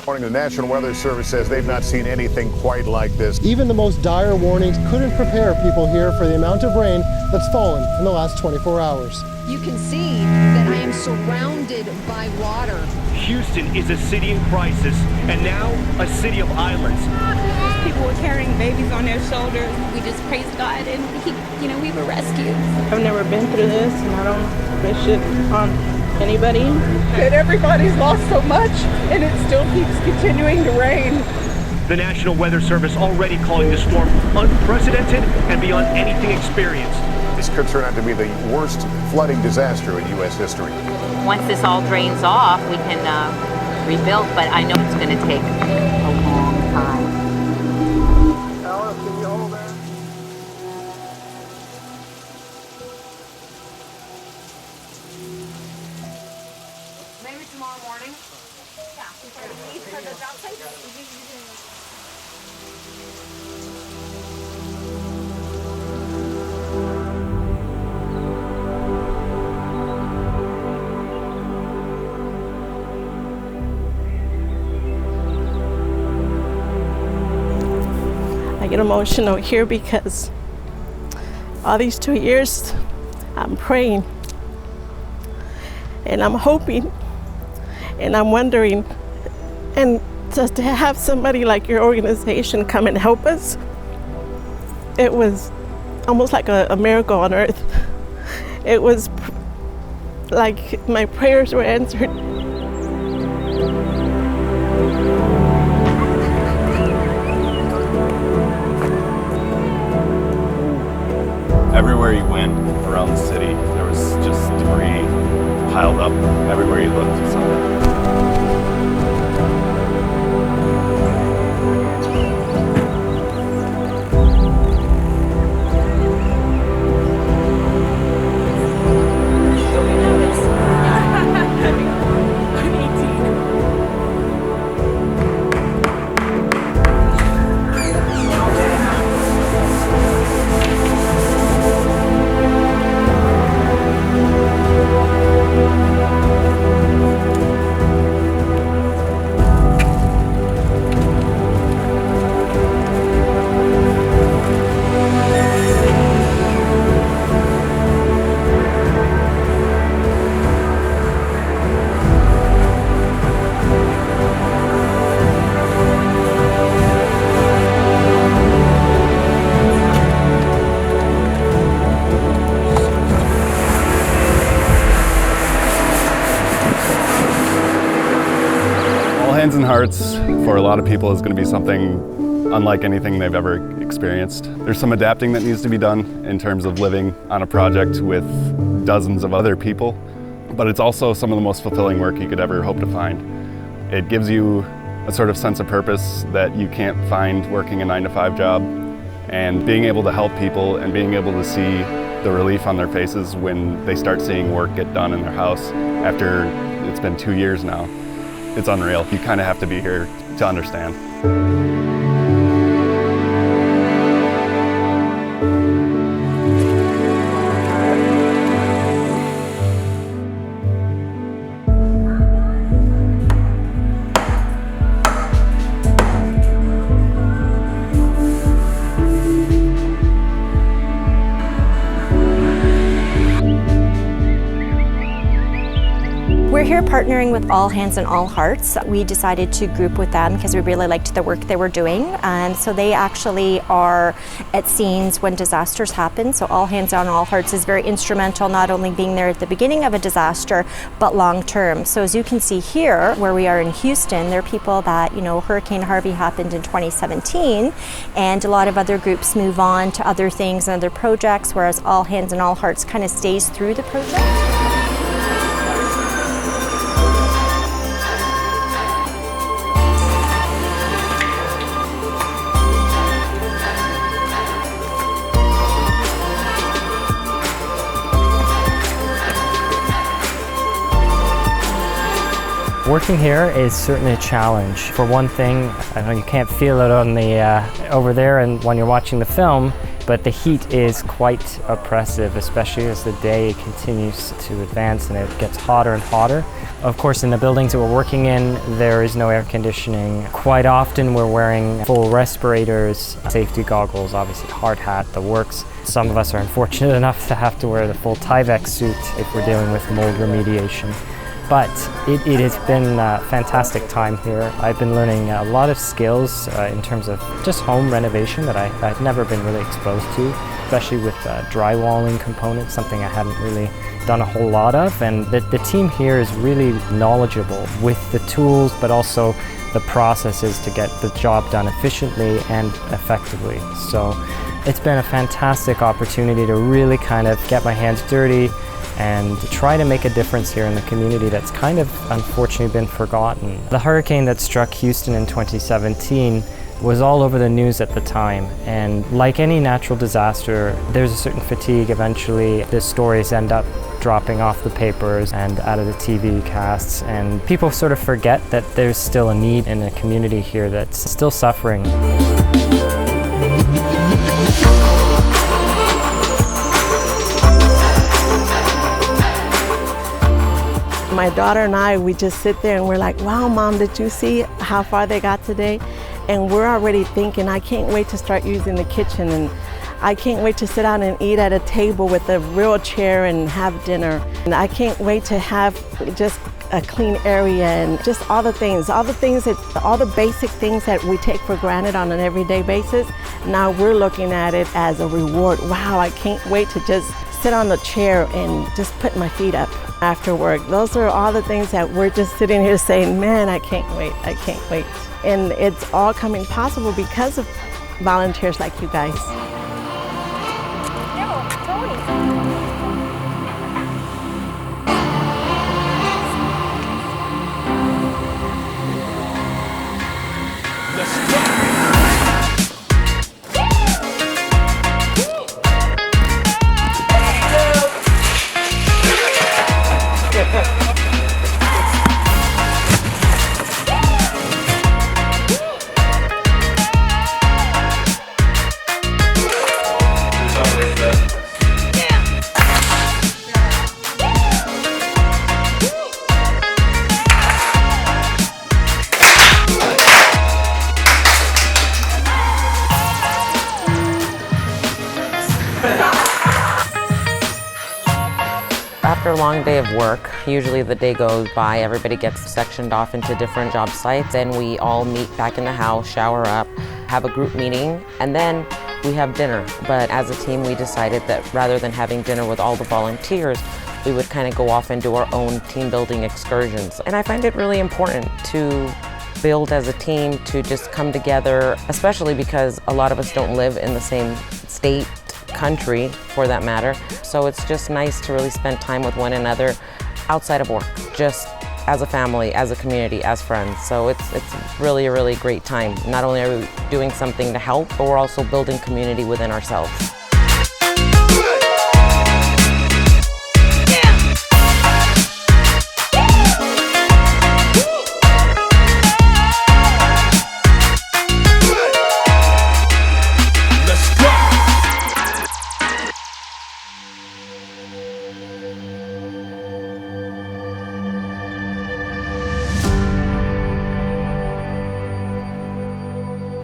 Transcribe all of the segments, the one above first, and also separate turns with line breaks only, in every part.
According to the National Weather Service says they've not seen anything quite like this.
Even the most dire warnings couldn't prepare people here for the amount of rain that's fallen in the last 24 hours.
You can see that I am surrounded by water.
Houston is a city in crisis, and now a city of islands.
People were carrying babies on their shoulders.
We just praised God, and we were rescued.
I've never been through this, and I don't wish it on anybody. That everybody's lost so much, and it still keeps continuing to rain.
The National Weather Service already calling the storm unprecedented and beyond anything experienced.
This could turn out to be the worst flooding disaster in U.S. history.
Once this all drains off, we can rebuild, but I know it's going to take a long time.
Alice, can you hold that?
Maybe tomorrow morning? Yeah. For the job site?
I get emotional here because all these 2 years I'm praying and I'm hoping and I'm wondering, and just to have somebody like your organization come and help us, it was almost like a miracle on earth. It was like my prayers were answered.
Everywhere you went around the city, there was just debris piled up everywhere you looked. Hands and Hearts, for a lot of people, is going to be something unlike anything they've ever experienced. There's some adapting that needs to be done in terms of living on a project with dozens of other people, but it's also some of the most fulfilling work you could ever hope to find. It gives you a sort of sense of purpose that you can't find working a 9-to-5 job, and being able to help people and being able to see the relief on their faces when they start seeing work get done in their house after it's been 2 years now. It's unreal. You kind of have to be here to understand.
We're here partnering with All Hands and All Hearts. We decided to group with them because we really liked the work they were doing. And so they actually are at scenes when disasters happen. So All Hands and All Hearts is very instrumental, not only being there at the beginning of a disaster, but long term. So as you can see here, where we are in Houston, there are people that, Hurricane Harvey happened in 2017, and a lot of other groups move on to other things and other projects, whereas All Hands and All Hearts kind of stays through the project.
Working here is certainly a challenge. For one thing, I know you can't feel it on the over there, and when you're watching the film, but the heat is quite oppressive, especially as the day continues to advance and it gets hotter and hotter. Of course, in the buildings that we're working in, there is no air conditioning. Quite often we're wearing full respirators, safety goggles, obviously hard hat, the works. Some of us are unfortunate enough to have to wear the full Tyvek suit if we're dealing with mold remediation. But it has been a fantastic time here. I've been learning a lot of skills in terms of just home renovation that I've never been really exposed to, especially with drywalling components, something I hadn't really done a whole lot of. And the team here is really knowledgeable with the tools, but also the processes to get the job done efficiently and effectively. So it's been a fantastic opportunity to really kind of get my hands dirty and try to make a difference here in the community that's kind of unfortunately been forgotten. The hurricane that struck Houston in 2017 was all over the news at the time, and like any natural disaster, there's a certain fatigue. Eventually the stories end up dropping off the papers and out of the TV casts, and people sort of forget that there's still a need in a community here that's still suffering.
My daughter and I, we just sit there and we're like, wow, Mom, did you see how far they got today? And we're already thinking, I can't wait to start using the kitchen, and I can't wait to sit down and eat at a table with a real chair and have dinner. And I can't wait to have just a clean area and just all the basic things that we take for granted on an everyday basis. Now we're looking at it as a reward. Wow, I can't wait to just sit on the chair and just put my feet up after work. Those are all the things that we're just sitting here saying, man, I can't wait, I can't wait. And it's all coming possible because of volunteers like you guys.
After a long day of work, usually the day goes by, everybody gets sectioned off into different job sites, and we all meet back in the house, shower up, have a group meeting, and then we have dinner. But as a team, we decided that rather than having dinner with all the volunteers, we would kind of go off and do our own team building excursions. And I find it really important to build as a team, to just come together, especially because a lot of us don't live in the same state, country for that matter. So it's just nice to really spend time with one another outside of work, just as a family, as a community, as friends. So it's really a really great time. Not only are we doing something to help, but we're also building community within ourselves.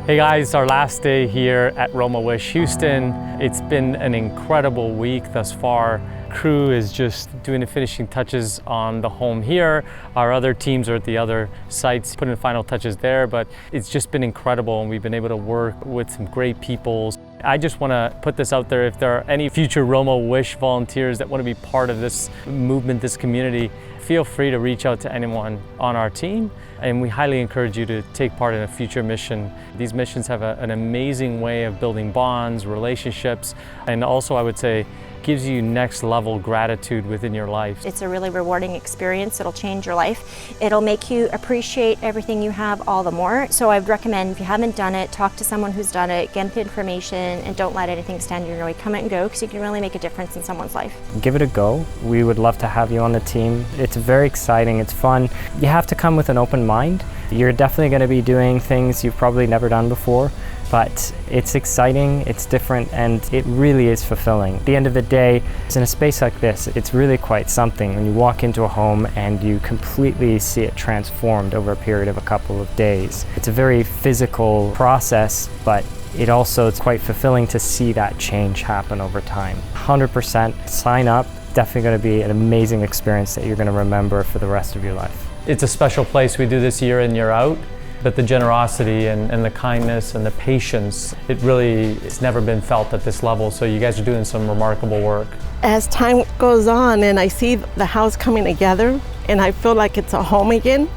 Hey guys, our last day here at Roma Wish Houston. It's been an incredible week thus far. Crew is just doing the finishing touches on the home here. Our other teams are at the other sites putting the final touches there, but it's just been incredible, and we've been able to work with some great people. I just want to put this out there. If there are any future Roma Wish volunteers that want to be part of this movement, this community, feel free to reach out to anyone on our team, and we highly encourage you to take part in a future mission. These missions have an amazing way of building bonds, relationships, and also I would say gives you next level gratitude within your life.
It's a really rewarding experience. It'll change your life. It'll make you appreciate everything you have all the more. So I would recommend, if you haven't done it, talk to someone who's done it, get the information, and don't let anything stand in your way. Come and go, because you can really make a difference in someone's life.
Give it a go. We would love to have you on the team. It's very exciting, it's fun. You have to come with an open mind. You're definitely going to be doing things you've probably never done before, but it's exciting, it's different, and it really is fulfilling. At the end of the day, in a space like this, it's really quite something when you walk into a home and you completely see it transformed over a period of a couple of days. It's a very physical process, but it also is quite fulfilling to see that change happen over time. 100% sign up. Definitely going to be an amazing experience that you're going to remember for the rest of your life.
It's a special place. We do this year in, year out, but the generosity and the kindness and the patience, it's never been felt at this level, so you guys are doing some remarkable work.
As time goes on and I see the house coming together and I feel like it's a home again,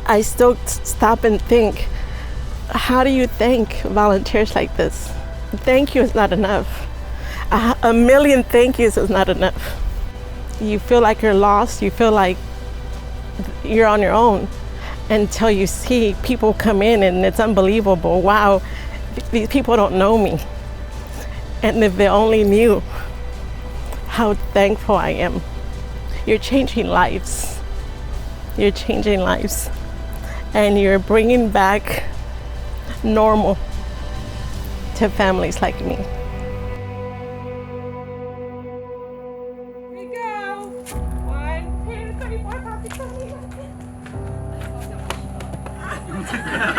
I still stop and think, how do you thank volunteers like this? Thank you is not enough. A million thank yous is not enough. You feel like you're lost, you feel like you're on your own until you see people come in and it's unbelievable. Wow, these people don't know me. And if they only knew how thankful I am. You're changing lives. You're changing lives. And you're bringing back normal to families like me.
Here we go. 1, 2, 3, 4, 5, 6, 7, 8.